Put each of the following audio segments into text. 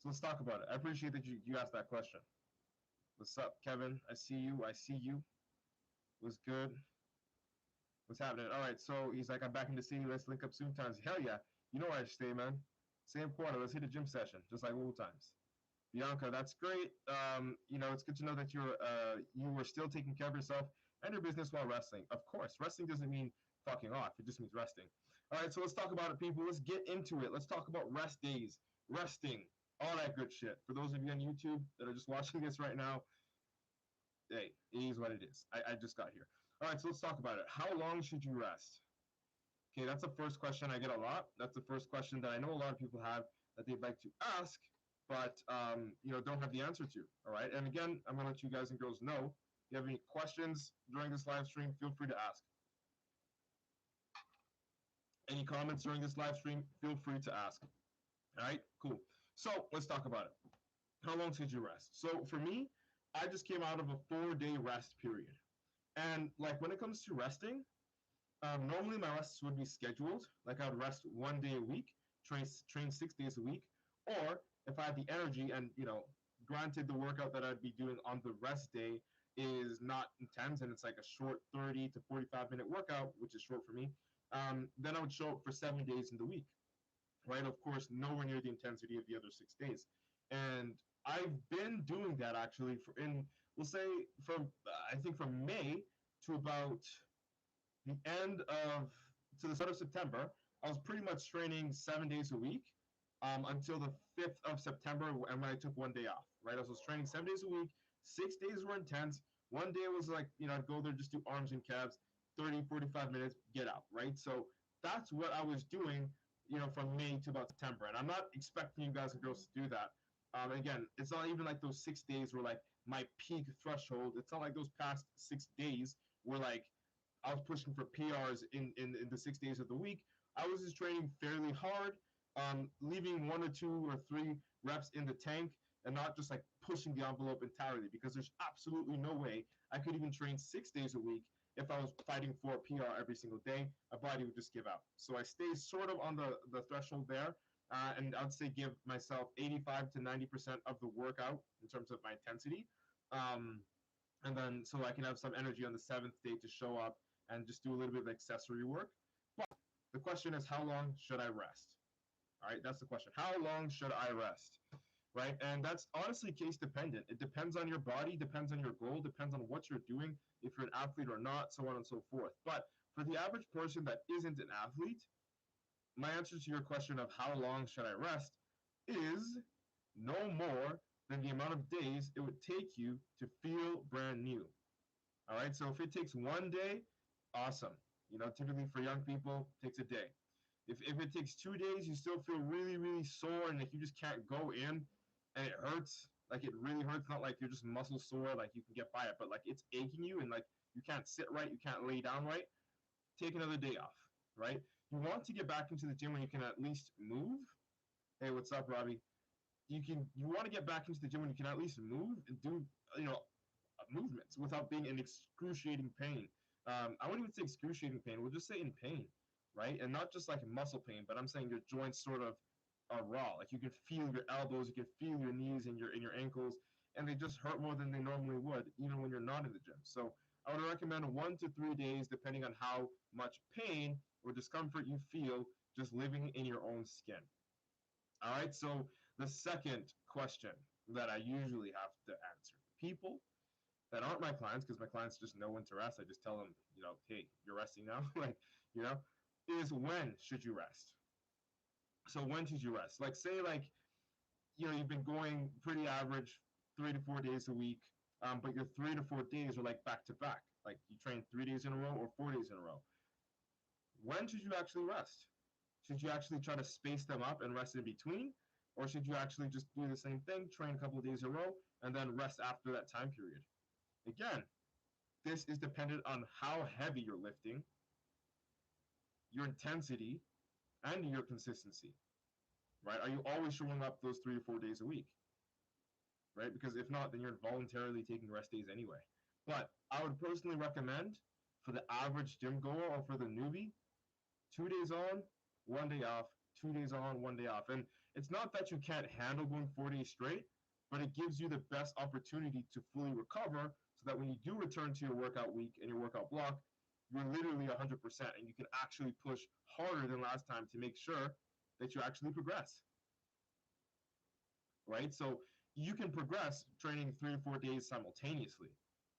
So let's talk about it. I appreciate that you asked that question. What's up, Kevin? I see you. I see you. What's good? What's happening? All right. So he's like, I'm back in the city. Let's link up soon times. Hell yeah. You know where I stay, man. Same quarter. Let's hit a gym session, just like old times. Bianca, that's great. It's good to know that you were still taking care of yourself and your business while wrestling. Of course, wrestling doesn't mean fucking off. It just means resting. All right, so let's talk about it, people. Let's get into it. Let's talk about rest days, resting, all that good shit. For those of you on YouTube that are just watching this right now, hey, it is what it is. I just got here. All right, so let's talk about it. How long should you rest? Okay, that's the first question I get a lot. That's the first question that I know a lot of people have that they'd like to ask, but don't have the answer to. All right, and again, I'm gonna let you guys and girls know. If you have any questions during this live stream, feel free to ask. Any comments during this live stream, feel free to ask. All right, cool. So let's talk about it. How long should you rest? So for me, I just came out of a 4-day rest period, and like when it comes to resting, normally my rests would be scheduled. Like I would rest 1 day a week, train 6 days a week, or if I had the energy and granted the workout that I'd be doing on the rest day is not intense and it's like a short 30 to 45 minute workout, which is short for me, then I would show up for 7 days in the week, right? Of course, nowhere near the intensity of the other 6 days, and I've been doing that actually we'll say from I think from May to about the end of to the start of September. I was pretty much training 7 days a week until the 5th of September, and when I took 1 day off. Right, I was training 7 days a week. 6 days were intense. 1 day was like I'd go there, just do arms and calves, 30, 45 minutes, get out. Right, so that's what I was doing. From May to about September, and I'm not expecting you guys and girls to do that. Again, it's not even like those 6 days were like my peak threshold. It's not like those past 6 days were like I was pushing for PRs in the 6 days of the week. I was just training fairly hard, leaving 1 or 2 or 3 reps in the tank and not just like pushing the envelope entirely, because there's absolutely no way I could even train 6 days a week if I was fighting for a PR every single day. My body would just give out. So I stay sort of on the threshold there. And I'd say give myself 85 to 90% of the workout in terms of my intensity. And then so I can have some energy on the 7th day to show up and just do a little bit of accessory work. But the question is, how long should I rest? All right, that's the question. How long should I rest? Right, and that's honestly case dependent. It depends on your body, depends on your goal, depends on what you're doing, if you're an athlete or not, so on and so forth. But for the average person that isn't an athlete, my answer to your question of how long should I rest is no more than the amount of days it would take you to feel brand new. All right, so if it takes 1 day, awesome. Typically for young people, it takes a day. If it takes 2 days, you still feel really, really sore and like you just can't go in and it hurts. Like it really hurts. Not like you're just muscle sore, like you can get by it, but like it's aching you and like you can't sit right, you can't lay down right. Take another day off, right? You want to get back into the gym when you can at least move. Hey, what's up, Robbie? You want to get back into the gym when you can at least move and do movements without being in excruciating pain. I wouldn't even say excruciating pain. We'll just say in pain, right? And not just like muscle pain, but I'm saying your joints sort of are raw. Like you can feel your elbows, you can feel your knees and your ankles, and they just hurt more than they normally would, even when you're not in the gym. So I would recommend 1 to 3 days, depending on how much pain or discomfort you feel just living in your own skin. All right. So the second question that I usually have to answer people that aren't my clients, because my clients just know when to rest. I just tell them, hey, you're resting now. Like, you know, is when should you rest? So when should you rest? Like, say, like, you've been going pretty average 3 to 4 days a week, but your 3 to 4 days are like back to back. Like you train 3 days in a row or 4 days in a row. When should you actually rest? Should you actually try to space them up and rest in between? Or should you actually just do the same thing, train a couple of days in a row, and then rest after that time period? Again, this is dependent on how heavy you're lifting, your intensity, and your consistency, right? Are you always showing up those 3 or 4 days a week, right? Because if not, then you're voluntarily taking rest days anyway. But I would personally recommend for the average gym goer or for the newbie, 2 days on, 1 day off, 2 days on, 1 day off. And It's not that you can't handle going 4 days straight, but it gives you the best opportunity to fully recover so that when you do return to your workout week and your workout block, you're literally 100% and you can actually push harder than last time to make sure that you actually progress, right? So you can progress training 3 or 4 days simultaneously.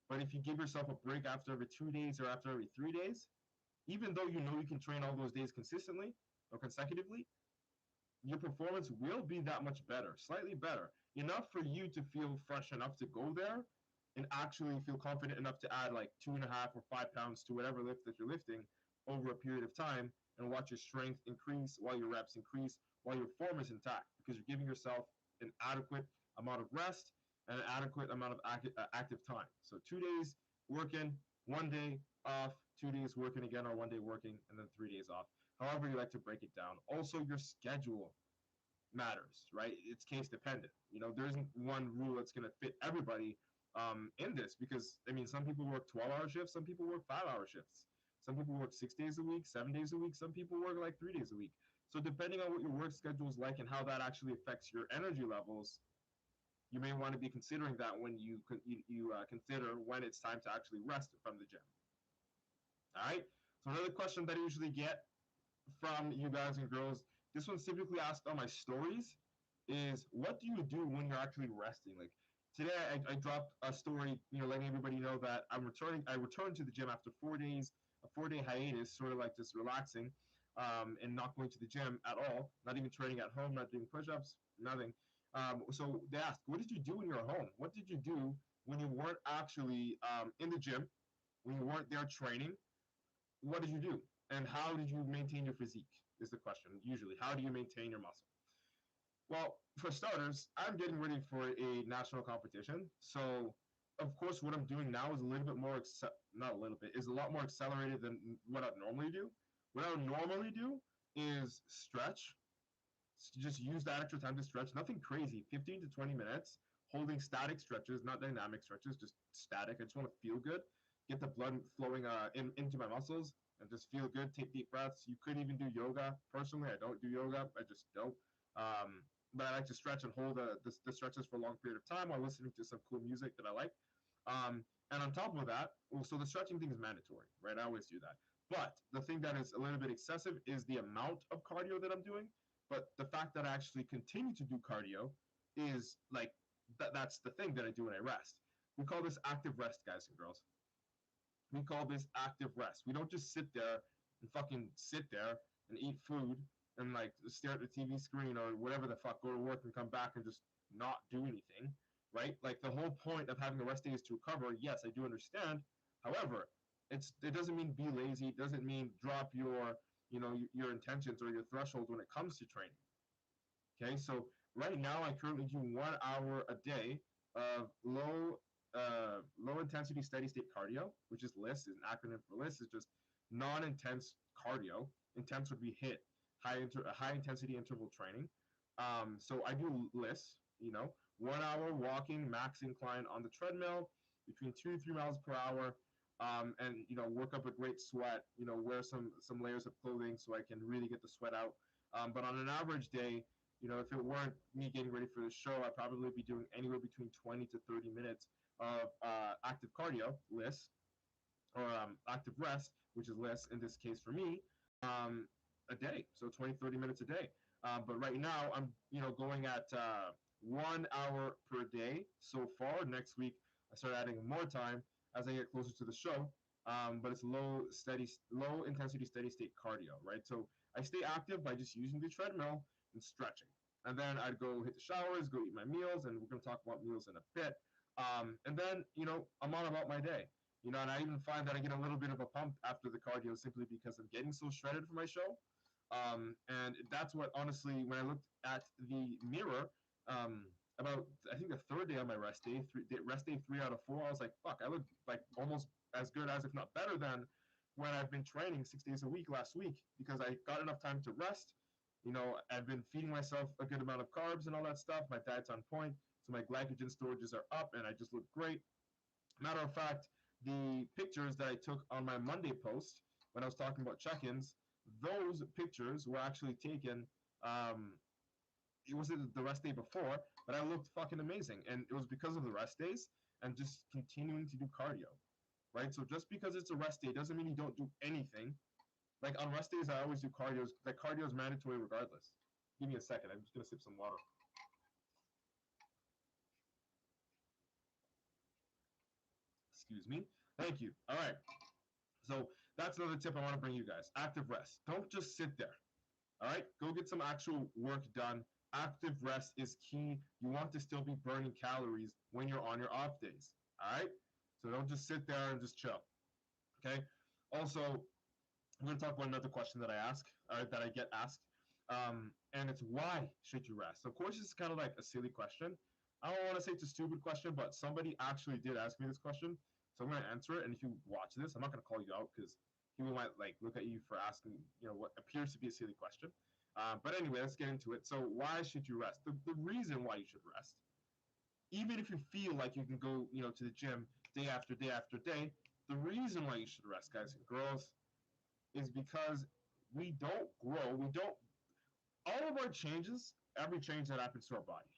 But if you give yourself a break after every 2 days or after every 3 days, even though you know you can train all those days consistently or consecutively, your performance will be that much better, slightly better, enough for you to feel fresh enough to go there and actually feel confident enough to add like 2.5 or 5 pounds to whatever lift that you're lifting over a period of time and watch your strength increase while your reps increase while your form is intact because you're giving yourself an adequate amount of rest and an adequate amount of active time. So 2 days working, 1 day off, 2 days working again, or 1 day working, and then 3 days off. However you like to break it down. Also, your schedule matters, right? It's case dependent. There isn't one rule that's going to fit everybody in this because, I mean, some people work 12-hour shifts, some people work 5-hour shifts. Some people work 6 days a week, 7 days a week. Some people work like 3 days a week. So depending on what your work schedule is like and how that actually affects your energy levels, you may want to be considering that when you consider when it's time to actually rest from the gym. All right. So another question that I usually get from you guys and girls, this one's typically asked on my stories, is what do you do when you're actually resting? Like today, I dropped a story, letting everybody know that I'm returning. I returned to the gym after 4 days, a 4 day hiatus, sort of like just relaxing, and not going to the gym at all, not even training at home, not doing push-ups, nothing. So they asked, what did you do when you were home? What did you do when you weren't actually in the gym, when you weren't there training? What did you do? And how did you maintain your physique is the question, usually. How do you maintain your muscle? Well, for starters, I'm getting ready for a national competition. So, of course, what I'm doing now is a little bit more, not a little bit, is a lot more accelerated than what I'd normally do. What I would normally do is stretch, just use that extra time to stretch. Nothing crazy, 15 to 20 minutes, holding static stretches, not dynamic stretches, just static. I just want to feel good, get the blood flowing into my muscles, and just feel good. Take deep breaths. You could even do yoga. Personally, I don't do yoga. I just don't. But I like to stretch and hold the stretches for a long period of time while listening to some cool music that I like. And on top of that, so the stretching thing is mandatory, right? I always do that. But the thing that is a little bit excessive is the amount of cardio that I'm doing. But the fact that I actually continue to do cardio is like that's the thing that I do when I rest. We call this active rest, guys and girls. We call this active rest. We don't just sit there and fucking sit there and eat food and like stare at the TV screen or whatever the fuck, go to work and come back and just not do anything, right? Like the whole point of having a rest day is to recover. Yes, I do understand. However, it doesn't mean be lazy. It doesn't mean drop your intentions or your threshold when it comes to training. Okay, so right now I currently do 1 hour a day of low intensity steady state cardio, which is LISS, is an acronym for LISS, is just non-intense cardio. Intense would be HIIT, high intensity interval training. So I do LISS, 1 hour walking, max incline on the treadmill, between 2 to 3 miles per hour. And work up a great sweat. Wear some layers of clothing so I can really get the sweat out. But on an average day, if it weren't me getting ready for the show, I'd probably be doing anywhere between 20 to 30 minutes of active cardio, LISS, or active rest, which is LISS in this case for me, a day. So 20, 30 minutes a day. But right now, I'm going at 1 hour per day so far. Next week, I start adding more time as I get closer to the show. But it's low intensity, steady state cardio, right? So I stay active by just using the treadmill and stretching. And then I'd go hit the showers, go eat my meals, and we're going to talk about meals in a bit. And then, I'm on about my day. And I even find that I get a little bit of a pump after the cardio simply because I'm getting so shredded for my show. And that's what, honestly, when I looked at the mirror, about, I think the third day on my rest day, rest day 3 out of 4, I was like, fuck, I look like almost as good as, if not better than, when I've been training 6 days a week last week because I got enough time to rest. I've been feeding myself a good amount of carbs and all that stuff. My diet's on point, so my glycogen storages are up, and I just look great. Matter of fact, the pictures that I took on my Monday post when I was talking about check-ins, those pictures were actually taken it was the rest day before, but I looked fucking amazing, and it was because of the rest days and just continuing to do cardio, right? So just because it's a rest day doesn't mean you don't do anything. Like on rest days, I always do cardio. Like cardio is mandatory regardless. Give me a second. I'm just gonna sip some water. Excuse me. Thank you. All right. So that's another tip I want to bring you guys. Active rest. Don't just sit there. All right. Go get some actual work done. Active rest is key. You want to still be burning calories when you're on your off days. All right. So don't just sit there and just chill. Okay. Also, I'm going to talk about another question that I ask, or that I get asked, and it's why should you rest? Of course, it's kind of like a silly question. I don't want to say it's a stupid question, but somebody actually did ask me this question, so I'm going to answer it. And if you watch this, I'm not going to call you out because people might like look at you for asking, what appears to be a silly question. But anyway, let's get into it. So, why should you rest? The reason why you should rest, even if you feel like you can go, to the gym day after day after day, the reason why you should rest, guys and girls, is because we don't grow. We don't. All of our changes, every change that happens to our body,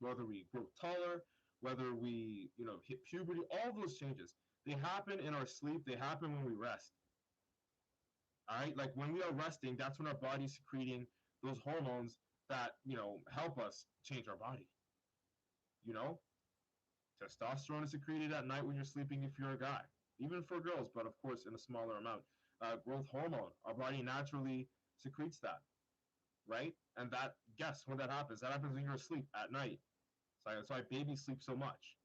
whether we grow taller, whether we, hit puberty, all those changes, they happen in our sleep. They happen when we rest. All right, like when we are resting, that's when our body's secreting those hormones that help us change our body. You know, testosterone is secreted at night when you're sleeping if you're a guy, even for girls, but of course in a smaller amount. Growth hormone, our body naturally secretes that, right? And that, guess when that happens? That happens when you're asleep at night. So that's why babies sleep so much,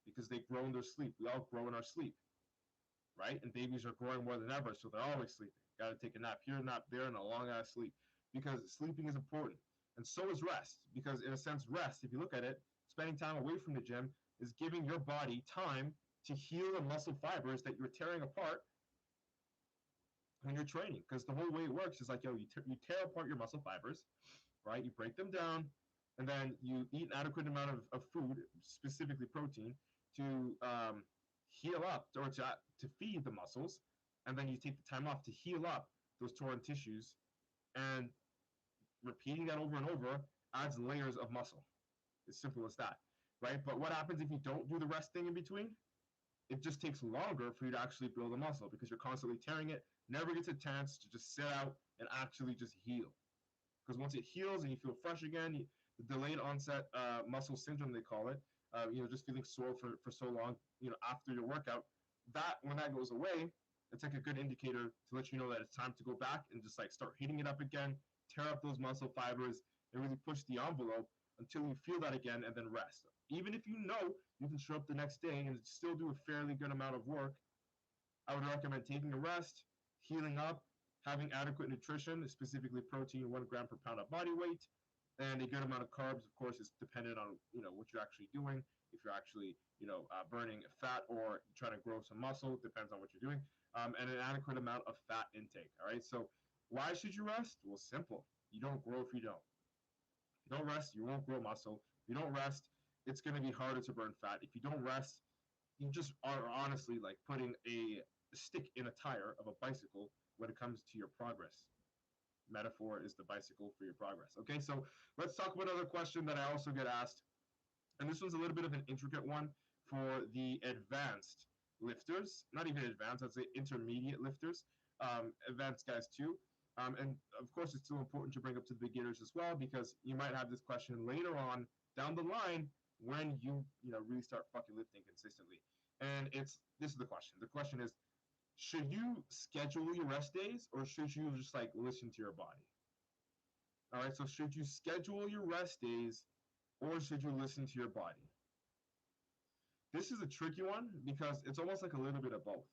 because they grow in their sleep. We all grow in our sleep, right? And babies are growing more than ever, so they're always sleeping. Got to take a nap here, nap there, and a long ass sleep, because sleeping is important. And so is rest, because in a sense, rest, if you look at it, spending time away from the gym is giving your body time to heal the muscle fibers that you're tearing apart when you're training. Because the whole way it works is like, you tear apart your muscle fibers, right? You break them down, and then you eat an adequate amount of food, specifically protein, to heal up, or to feed the muscles, and then you take the time off to heal up those torn tissues, and repeating that over and over adds layers of muscle. As simple as that, right? But what happens if you don't do the rest thing in between? It just takes longer for you to actually build a muscle, because you're constantly tearing it, never gets a chance to just sit out and actually just heal. Because once it heals and you feel fresh again, the delayed onset muscle syndrome, they call it, just feeling sore for so long, after your workout, that when that goes away, it's like a good indicator to let you know that it's time to go back and just like start hitting it up again, tear up those muscle fibers, and really push the envelope until you feel that again, and then rest. Even if you know you can show up the next day and still do a fairly good amount of work, I would recommend taking a rest, healing up, having adequate nutrition, specifically protein, 1 gram per pound of body weight, and a good amount of carbs. Of course, is dependent on what you're actually doing. If you're actually burning fat or trying to grow some muscle, depends on what you're doing, and an adequate amount of fat intake. All right. So why should you rest? Well, simple. You don't grow if you don't. If you don't rest, you won't grow muscle. If you don't rest, it's going to be harder to burn fat. If you don't rest, you just are honestly like putting a stick in a tire of a bicycle when it comes to your progress. Metaphor is the bicycle for your progress. Okay, so let's talk about another question that I also get asked. And this one's a little bit of an intricate one for the advanced lifters. Not even advanced, I'd say intermediate lifters. Advanced guys too. And of course, it's still important to bring up to the beginners as well, because you might have this question later on down the line when you really start fucking lifting consistently. And this is the question. The question is, should you schedule your rest days, or should you just like listen to your body? All right, so should you schedule your rest days, or should you listen to your body? This is a tricky one because it's almost like a little bit of both.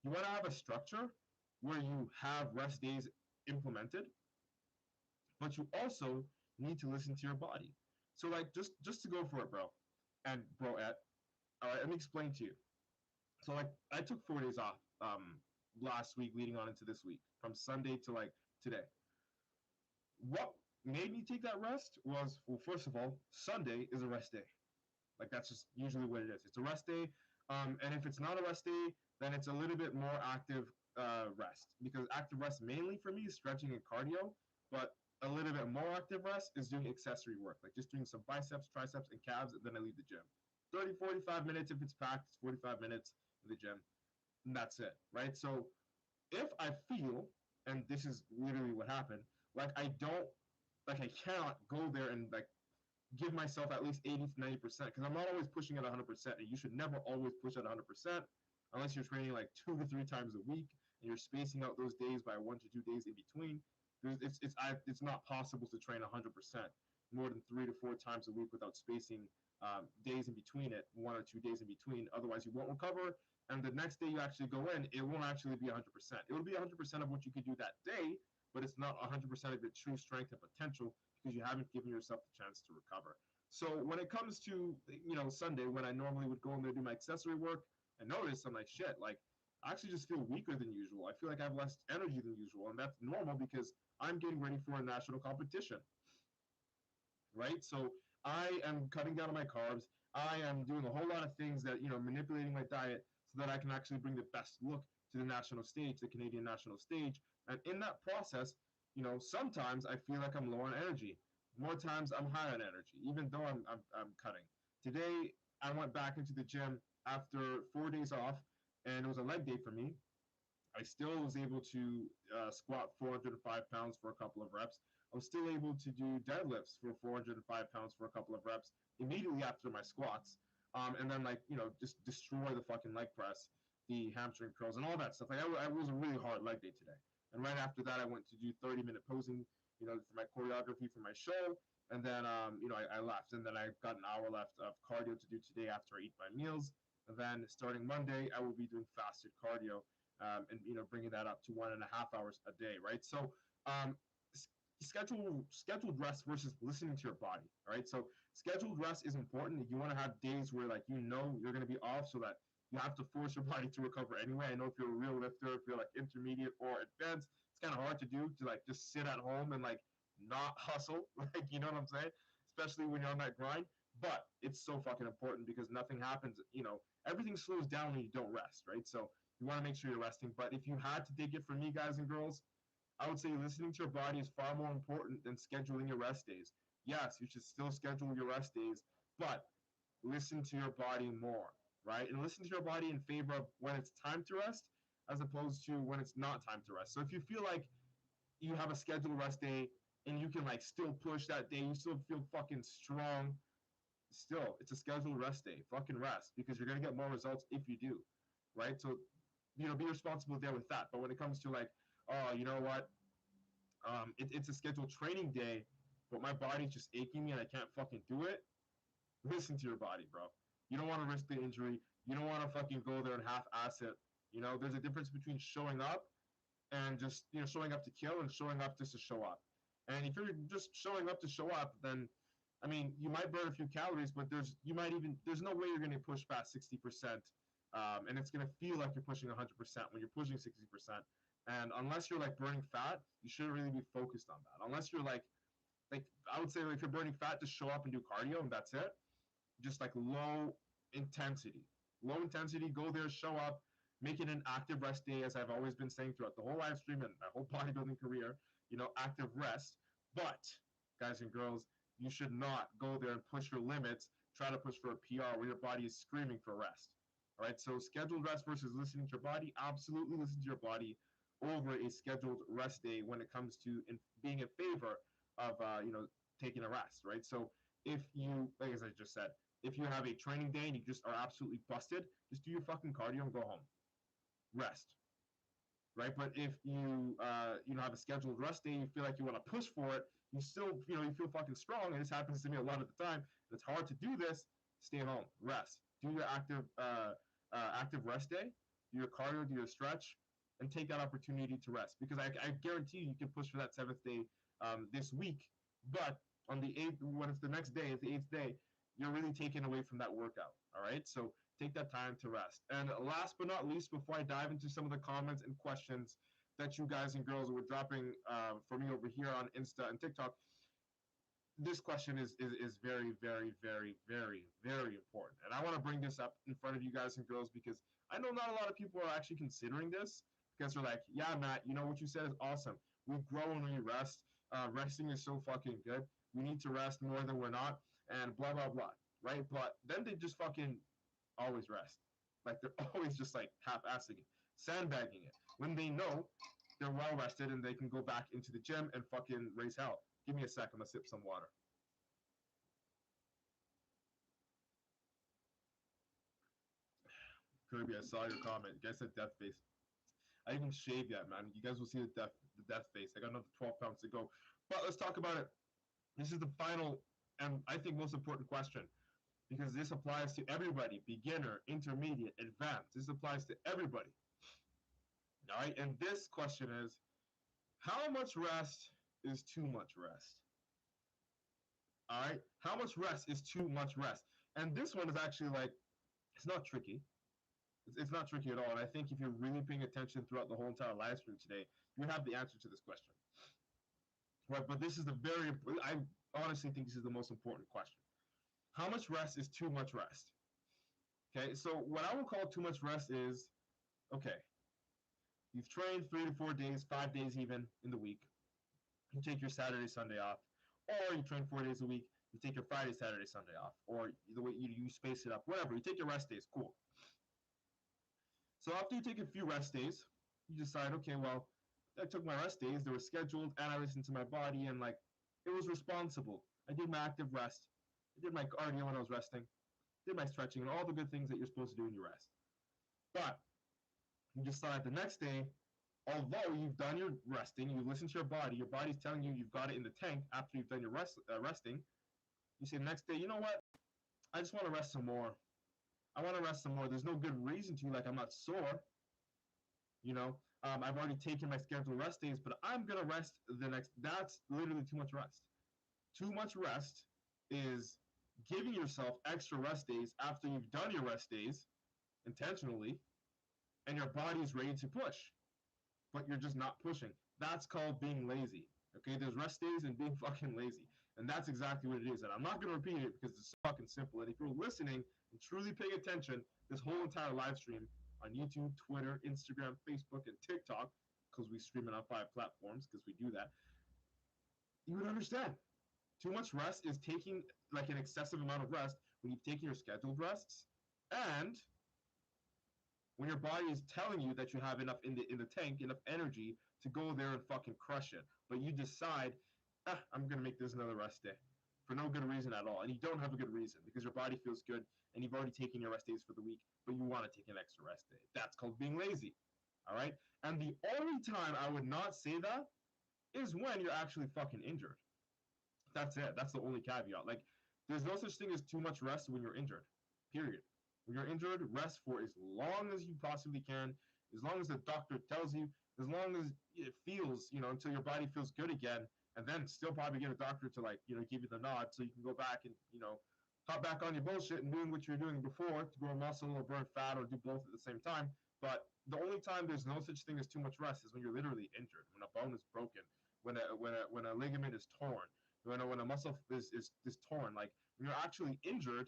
You want to have a structure where you have rest days implemented, but you also need to listen to your body. So like just to go for it, bro, and broette. All right, let me explain to you. So like I took 4 days off last week leading on into this week, from Sunday to like today. What made me take that rest was, well, first of all, Sunday is a rest day. Like that's just usually what it is. It's a rest day. And if it's not a rest day, then it's a little bit more active rest, because active rest mainly for me is stretching and cardio. But a little bit more active rest is doing accessory work, like just doing some biceps, triceps, and calves, and then I leave the gym. 30, 45 minutes if it's packed, it's 45 minutes in the gym, and that's it, right? So if I feel, and this is literally what happened, like I don't, like I cannot go there and like give myself at least 80 to 90% because I'm not always pushing at 100%, and you should never always push at 100% unless you're training like 2 to 3 times a week and you're spacing out those days by 1 to 2 days in between. It's not possible to train 100% more than 3 to 4 times a week without spacing days in between it, 1 or 2 days in between. Otherwise, you won't recover. And the next day you actually go in, it won't actually be 100%. It will be 100% of what you could do that day, but it's not 100% of your true strength and potential because you haven't given yourself the chance to recover. So when it comes to Sunday, when I normally would go in there do my accessory work, I notice I'm like shit, like I actually just feel weaker than usual. I feel like I have less energy than usual, and that's normal because I'm getting ready for a national competition, right? So I am cutting down on my carbs. I am doing a whole lot of things that, manipulating my diet so that I can actually bring the best look to the national stage, the Canadian national stage. And in that process, sometimes I feel like I'm low on energy. More times I'm high on energy, even though I'm cutting. Today, I went back into the gym after 4 days off, and it was a leg day for me. I still was able to squat 405 pounds for a couple of reps. I was still able to do deadlifts for 405 pounds for a couple of reps immediately after my squats. And then just destroy the fucking leg press, the hamstring curls, and all that stuff. Like I was a really hard leg day today. And right after that, I went to do 30-minute posing, for my choreography for my show. And then, I left. And then I got an hour left of cardio to do today after I eat my meals. And then starting Monday, I will be doing fasted cardio, and bringing that up to 1.5 hours a day, right? So scheduled rest versus listening to your body, right? So scheduled rest is important. You want to have days where you're going to be off, so that you have to force your body to recover anyway. I know if you're a real lifter, if you're like intermediate or advanced, it's kind of hard to do to just sit at home and not hustle, like you know what I'm saying? Especially when you're on that grind. But it's so fucking important because nothing happens. Everything slows down when you don't rest, right? So you want to make sure you're resting. But if you had to take it from me, guys and girls, I would say listening to your body is far more important than scheduling your rest days. Yes, you should still schedule your rest days, but listen to your body more, right? And listen to your body in favor of when it's time to rest as opposed to when it's not time to rest. So if you feel like you have a scheduled rest day and you can still push that day, you still feel fucking strong, still, it's a scheduled rest day. Fucking rest because you're gonna get more results if you do, right? So be responsible there with that. But when it comes to oh, you know what, it's a scheduled training day, but my body's just aching me and I can't fucking do it. Listen to your body, bro. You don't want to risk the injury. You don't want to fucking go there and half-ass it. There's a difference between showing up and just showing up to kill and showing up just to show up. And if you're just showing up to show up, then I mean, you might burn a few calories, but there's no way you're going to push past 60%, and it's going to feel like you're pushing 100% when you're pushing 60%. And unless you're burning fat, you shouldn't really be focused on that. Unless you're like I would say if you're burning fat, just show up and do cardio and that's it. Just low intensity, go there, show up, make it an active rest day, as I've always been saying throughout the whole live stream and my whole bodybuilding career. Active rest. But guys and girls, you should not go there and push your limits, try to push for a PR where your body is screaming for rest. All right, so scheduled rest versus listening to your body. Absolutely listen to your body over a scheduled rest day when it comes to being in favor of taking a rest, right? So if you, like as I just said, if you have a training day and you just are absolutely busted, just do your fucking cardio and go home. Rest, right? But if you have a scheduled rest day, you feel like you want to push for it, you still you feel fucking strong, and this happens to me a lot of the time. It's hard to do this. Stay home, rest, do your active rest day, do your cardio, do your stretch, and take that opportunity to rest because I guarantee you can push for that seventh day this week, but on the eighth, when it's the next day, it's the eighth day, you're really taken away from that workout. All right, so take that time to rest. And last but not least, before I dive into some of the comments and questions that you guys and girls were dropping for me over here on Insta and TikTok, this question is very, very, very, very, very important. And I want to bring this up in front of you guys and girls because I know not a lot of people are actually considering this because they're like, yeah, Matt, what you said is awesome. We grow when we rest. Resting is so fucking good. We need to rest more than we're not, and blah blah blah, right? But then they just fucking always rest. Like they're always just like half-assing it, sandbagging it when they know they're well rested and they can go back into the gym and fucking raise hell. Give me a sec. I'm gonna sip some water. Kirby, I saw your comment. You guys said death face. I didn't even shave yet, man. You guys will see the death face. I got another 12 pounds to go. But let's talk about it. This is the final and I think most important question because this applies to everybody, beginner, intermediate, advanced. This applies to everybody. All right, and this question is, how much rest is too much rest? All right, how much rest is too much rest? And this one is actually like, it's not tricky. It's not tricky at all. And I think if you're really paying attention throughout the whole entire live stream today, you have the answer to this question. Right, but this is the very, I honestly think this is the most important question. How much rest is too much rest? Okay, so what I would call too much rest is, okay, you've trained 3 to 4 days, 5 days even in the week. You take your Saturday, Sunday off, or you train 4 days a week. You take your Friday, Saturday, Sunday off, or the way you space it up, whatever. You take your rest days, cool. So after you take a few rest days, you decide, okay, well, I took my rest days. They were scheduled, and I listened to my body, and like, it was responsible. I did my active rest. I did my cardio when I was resting. Did my stretching and all the good things that you're supposed to do in your rest. But you decide the next day, although you've done your resting, you listen to your body's telling you you've got it in the tank after you've done your resting. You say the next day, you know what? I just want to rest some more. I want to rest some more. There's no good reason to. Like I'm not sore. You know, I've already taken my scheduled rest days, but I'm gonna rest the next. That's literally too much rest. Too much rest is giving yourself extra rest days after you've done your rest days intentionally, and your body is ready to push, but you're just not pushing. That's called being lazy. Okay, there's rest days and being fucking lazy, and that's exactly what it is. And I'm not gonna repeat it because it's fucking simple. And if you're listening and truly paying attention, this whole entire live stream on YouTube, Twitter, Instagram, Facebook, and TikTok, because we stream it on 5 platforms, because we do that, you would understand. Too much rest is taking like an excessive amount of rest when you've taken your scheduled rests, and when your body is telling you that you have enough in the tank, enough energy to go there and fucking crush it, but you decide, I'm gonna make this another rest day for no good reason at all, and you don't have a good reason because your body feels good and you've already taken your rest days for the week, but you want to take an extra rest day. That's called being lazy. All right, and the only time I would not say that is when you're actually fucking injured. That's it. That's the only caveat. Like, there's no such thing as too much rest when you're injured. Period. When you're injured, rest for as long as you possibly can, as long as the doctor tells you, as long as it feels, until your body feels good again, and then still probably get a doctor to like, give you the nod so you can go back and, hop back on your bullshit and doing what you were doing before to grow muscle or burn fat or do both at the same time. But the only time there's no such thing as too much rest is when you're literally injured, when a bone is broken, when a ligament is torn, when a muscle is torn. Like when you're actually injured,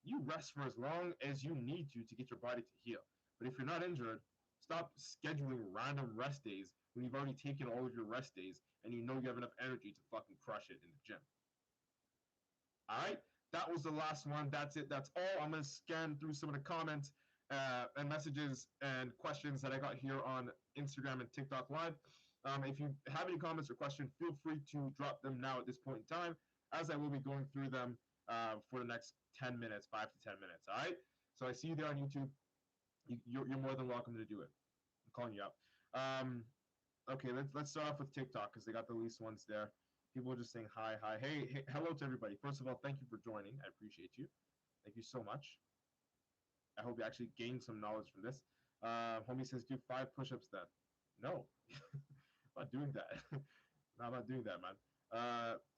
you rest for as long as you need to get your body to heal. But if you're not injured, stop scheduling random rest days when you've already taken all of your rest days and you know you have enough energy to fucking crush it in the gym. All right, that was the last one. That's it. That's all. I'm gonna scan through some of the comments and messages and questions that I got here on Instagram and TikTok Live. If you have any comments or questions, feel free to drop them now at this point in time, as I will be going through them for the next 10 minutes, 5 to 10 minutes. All right. So I see you there on YouTube. You're more than welcome to do it. I'm calling you up. Okay, let's start off with TikTok because they got the least ones there. People are just saying hi, hi, hey, hello to everybody. First of all, thank you for joining. I appreciate you. Thank you so much. I hope you actually gained some knowledge from this. Homie says, do 5 push-ups then. No, I'm not doing that. No, I'm not doing that, man.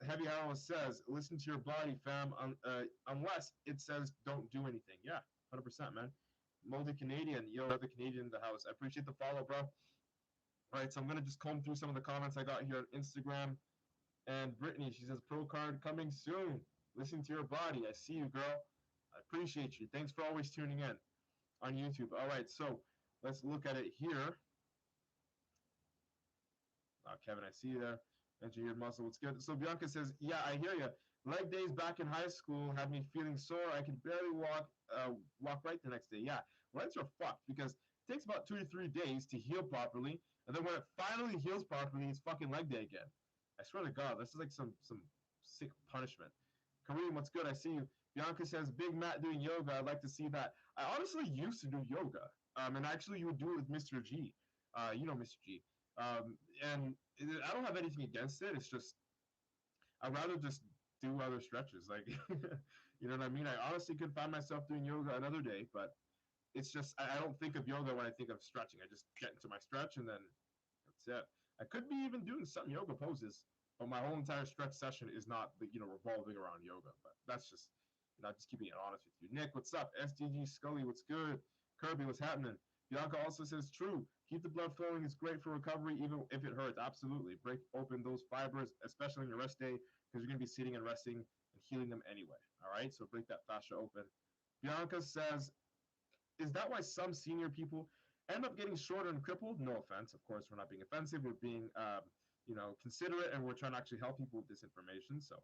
Heavy Arrow says, listen to your body, fam, unless it says don't do anything. Yeah, 100%, man. Moldy Canadian, yo, the Canadian in the house. I appreciate the follow, bro. All right, so I'm going to just comb through some of the comments I got here on Instagram. And Brittany, she says, pro card coming soon. Listen to your body. I see you, girl. I appreciate you. Thanks for always tuning in on YouTube. All right, so let's look at it here. Kevin, I see you there. Engineered muscle, what's good? So Bianca says, yeah, I hear you. Leg days back in high school had me feeling sore. I could barely walk right the next day. Yeah, legs are fucked because it takes about 2 to 3 days to heal properly, and then when it finally heals properly, it's fucking leg day again. I swear to God, this is like some sick punishment. Kareem, what's good? I see you. Bianca says, Big Matt doing yoga. I'd like to see that. I honestly used to do yoga, and actually you would do it with Mr. G. You know Mr. G. Um, and I don't have anything against it. It's just I'd rather just do other stretches. Like, you know what I mean? I honestly could find myself doing yoga another day, but it's just I don't think of yoga when I think of stretching. I just get into my stretch and then that's it. I could be even doing some yoga poses, but my whole entire stretch session is not revolving around yoga. But that's just just keeping it honest with you. Nick, what's up? SDG Scully, what's good? Kirby, what's happening? Bianca also says true. Keep the blood flowing. It's great for recovery, even if it hurts. Absolutely. Break open those fibers, especially on your rest day, because you're going to be sitting and resting and healing them anyway. All right. So break that fascia open. Bianca says, is that why some senior people end up getting shorter and crippled? No offense. Of course, we're not being offensive. We're being, considerate, and we're trying to actually help people with this information. So,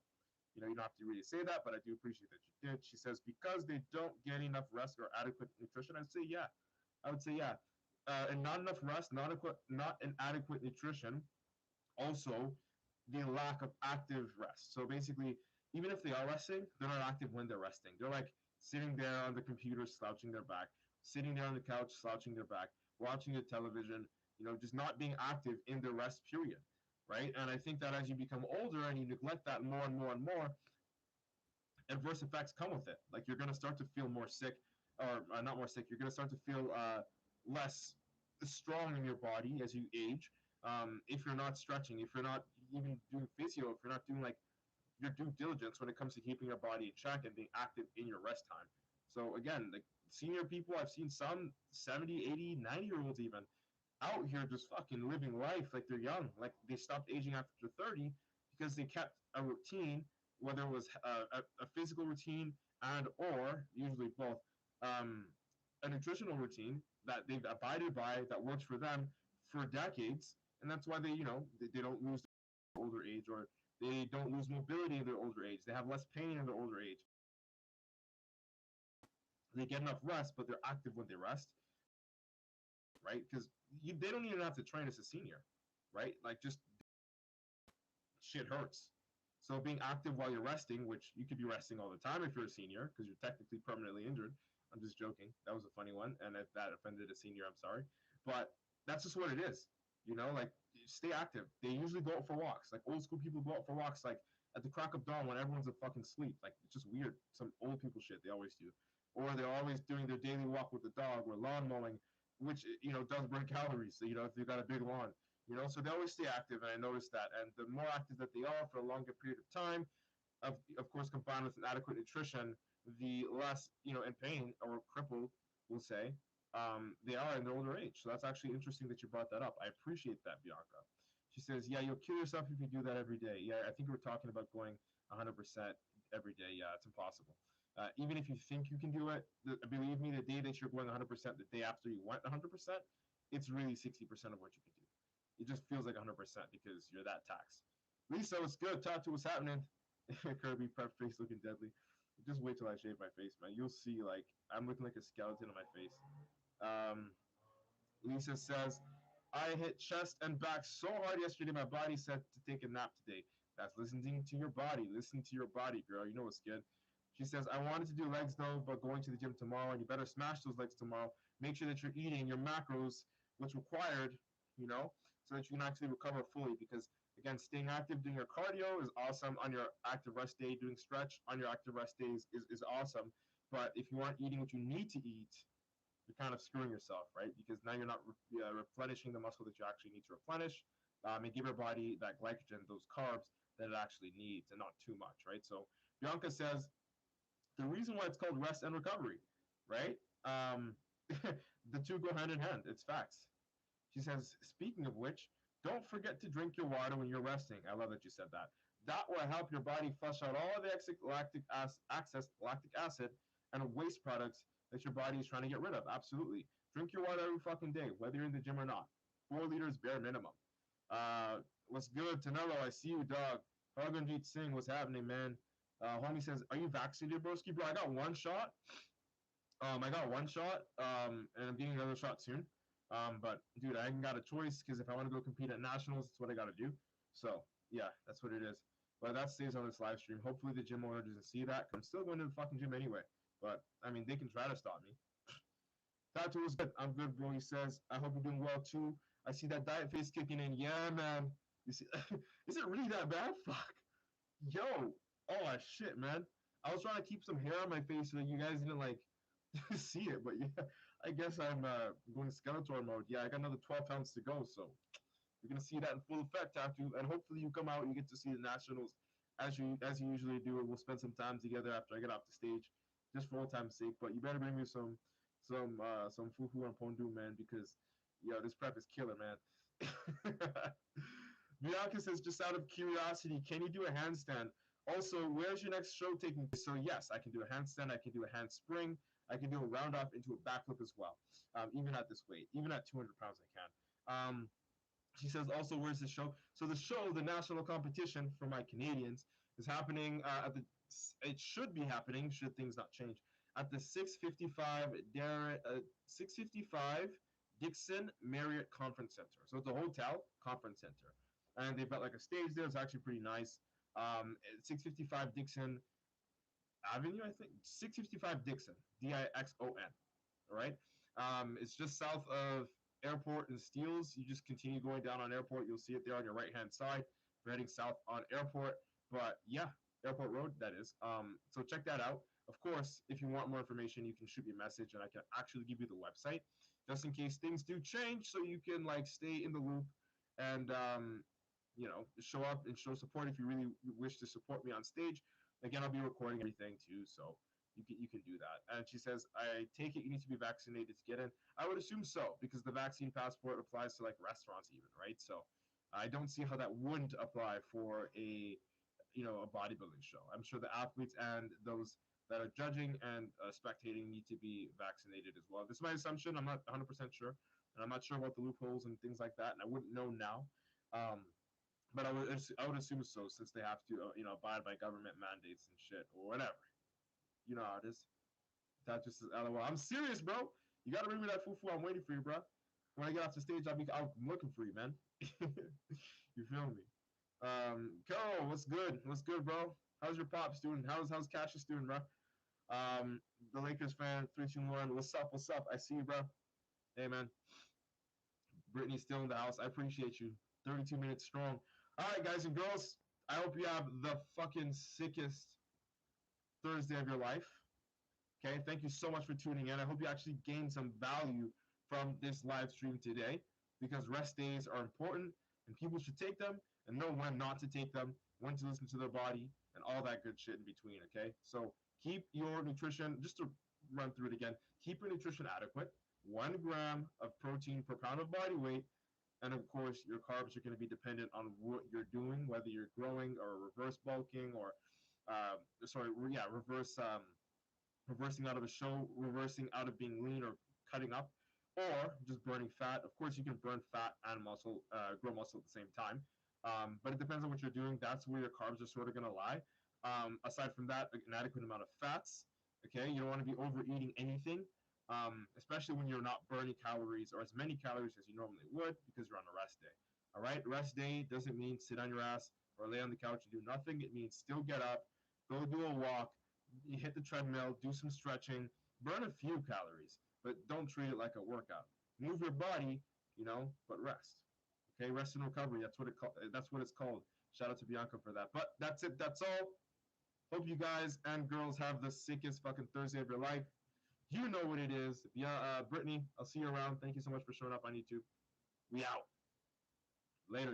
you don't have to really say that, but I do appreciate that you did. She says, because they don't get enough rest or adequate nutrition. I'd say, yeah. I would say, yeah. And not enough rest, not an adequate nutrition. Also, the lack of active rest. So basically, even if they are resting, they're not active when they're resting. They're like sitting there on the computer, slouching their back, sitting there on the couch, slouching their back, watching the television, just not being active in their rest period, right? And I think that as you become older and you neglect that more and more and more, adverse effects come with it. Like you're going to start to feel more sick, or not more sick. You're going to start to feel less strong in your body as you age. If you're not stretching, if you're not even doing physio, if you're not doing like your due diligence when it comes to keeping your body in check and being active in your rest time. So again, like senior people, I've seen some 70, 80, 90 year olds even out here just fucking living life like they're young. Like they stopped aging after 30 because they kept a routine, whether it was a physical routine and or usually both, a nutritional routine that they've abided by that works for them for decades, and that's why they don't lose their older age, or they don't lose mobility in their older age. They have less pain in their older age. They get enough rest, but they're active when they rest, right? Because they don't even have to train as a senior, right? Like just shit hurts. So being active while you're resting, which you could be resting all the time if you're a senior, because you're technically permanently injured. I'm just joking. That was a funny one, and if that offended a senior, I'm sorry. But that's just what it is. Like stay active. They usually go out for walks. Like old school people go out for walks, like at the crack of dawn when everyone's a fucking sleep. Like it's just weird. Some old people shit they always do, or they're always doing their daily walk with the dog or lawn mowing, which does burn calories. So if they've got a big lawn, so they always stay active, and I noticed that. And the more active that they are for a longer period of time, of course, combined with an adequate nutrition, the less in pain or crippled, we'll say, they are in their older age. So that's actually interesting that you brought that up. I appreciate that, Bianca. She says, "Yeah, you'll kill yourself if you do that every day." Yeah, I think we were talking about going 100% every day. Yeah, it's impossible. Even if you think you can do it, believe me, the day that you're going 100%, the day after you went 100%, it's really 60% of what you can do. It just feels like 100% because you're that taxed. Lisa, what's good? Talk to what's happening. Kirby, prep face looking deadly. Just wait till I shave my face, man. You'll see, like, I'm looking like a skeleton on my face. Um, Lisa says, I hit chest and back so hard yesterday, my body said to take a nap today. That's listening to your body. Listen to your body, girl. You know what's good. She says, I wanted to do legs though, but going to the gym tomorrow, and you better smash those legs tomorrow. Make sure that you're eating your macros, what's required, so that you can actually recover fully. Because again, staying active, doing your cardio is awesome on your active rest day. Doing stretch on your active rest days is awesome. But if you aren't eating what you need to eat, you're kind of screwing yourself, right? Because now you're not replenishing the muscle that you actually need to replenish, and give your body that glycogen, those carbs that it actually needs, and not too much, right? So Bianca says the reason why it's called rest and recovery, right? The two go hand in hand. It's facts. She says, speaking of which, don't forget to drink your water when you're resting. I love that you said that. That will help your body flush out all the excess lactic acid and waste products that your body is trying to get rid of. Absolutely. Drink your water every fucking day, whether you're in the gym or not. 4 liters bare minimum. What's good, Tanello? I see you, dog. Hargunjeet Singh, what's happening, man? Homie says, are you vaccinated, broski? Bro, I got one shot. I got one shot. And I'm getting another shot soon. But dude, I ain't got a choice because if I want to go compete at nationals, that's what I got to do. So yeah, that's what it is. But that stays on this live stream. Hopefully the gym owner doesn't see that. I'm still going to the fucking gym anyway. But I mean, they can try to stop me. Tattoo is good. I'm good, bro. He says, I hope you're doing well too. I see that diet face kicking in. Yeah, man. You see, is it really that bad? Fuck. Yo. Oh shit, man. I was trying to keep some hair on my face so that you guys didn't like see it, but yeah, I guess I'm going Skeletor mode. Yeah, I got another 12 pounds to go, so you're gonna see that in full effect after, and hopefully you come out and you get to see the nationals as you usually do, and we'll spend some time together after I get off the stage, just for old time's sake. But you better bring me some fufu and pondu, man, because yo, this prep is killer, man. Bianca says, just out of curiosity, can you do a handstand? Also, where's your next show taking place? So yes, I can do a handstand, I can do a handspring, I can do a round off into a backflip as well. Even at this weight, even at 200 pounds, I can. She says, also, where's the show? So the show, the national competition for my Canadians, is happening it should be happening, should things not change, at the 655 Dixon Marriott Conference Center. So it's a hotel conference center. And they've got like a stage there. It's actually pretty nice. 655 Dixon Avenue, I think. 655 Dixon, Dixon. All right. It's just south of Airport and Steeles. You just continue going down on Airport. You'll see it there on your right hand side. We're heading south on Airport. But yeah, Airport Road, that is. So check that out. Of course, if you want more information, you can shoot me a message and I can actually give you the website just in case things do change so you can like stay in the loop and show up and show support if you really wish to support me on stage. Again, I'll be recording everything too, so you can do that. And she says, I take it you need to be vaccinated to get in. I would assume so because the vaccine passport applies to like restaurants even, right? So I don't see how that wouldn't apply for a bodybuilding show. I'm sure the athletes and those that are judging and spectating need to be vaccinated as well. This is my assumption. I'm not 100% sure, and I'm not sure about the loopholes and things like that, and I wouldn't know now. But I would assume so since they have to abide by government mandates and shit or whatever. You know how it is. That just is LOL. I'm serious, bro. You gotta bring me that fufu. I'm waiting for you, bro. When I get off the stage, I'm looking for you, man. You feel me? Carol, what's good? What's good, bro? How's your pops doing? How's Cassius doing, bro? The Lakers fan, 321. What's up? What's up? I see you, bro. Hey, man. Brittany's still in the house. I appreciate you. 32 minutes strong. All right, guys and girls. I hope you have the fucking sickest Thursday of your life. Okay, thank you so much for tuning in. I hope you actually gained some value from this live stream today because rest days are important and people should take them and know when not to take them, when to listen to their body, and all that good shit in between, okay? So keep your nutrition, just to run through it again, keep your nutrition adequate, 1 gram of protein per pound of body weight, and of course, your carbs are going to be dependent on what you're doing, whether you're growing or reverse bulking or, reversing out of a show, reversing out of being lean or cutting up, or just burning fat. Of course, you can burn fat and muscle, grow muscle at the same time. But it depends on what you're doing. That's where your carbs are sort of going to lie. Aside from that, an adequate amount of fats. Okay, you don't want to be overeating anything, especially when you're not burning calories or as many calories as you normally would because you're on a rest day. All right, rest day doesn't mean sit on your ass or lay on the couch and do nothing. It means still get up, go do a walk, you hit the treadmill, do some stretching, burn a few calories, but don't treat it like a workout. Move your body, but rest. Okay, rest and recovery. That's what it's called. Shout out to Bianca for that. But that's it. That's all. Hope you guys and girls have the sickest fucking Thursday of your life. You know what it is. Yeah, Brittany, I'll see you around. Thank you so much for showing up on YouTube. We out. Later.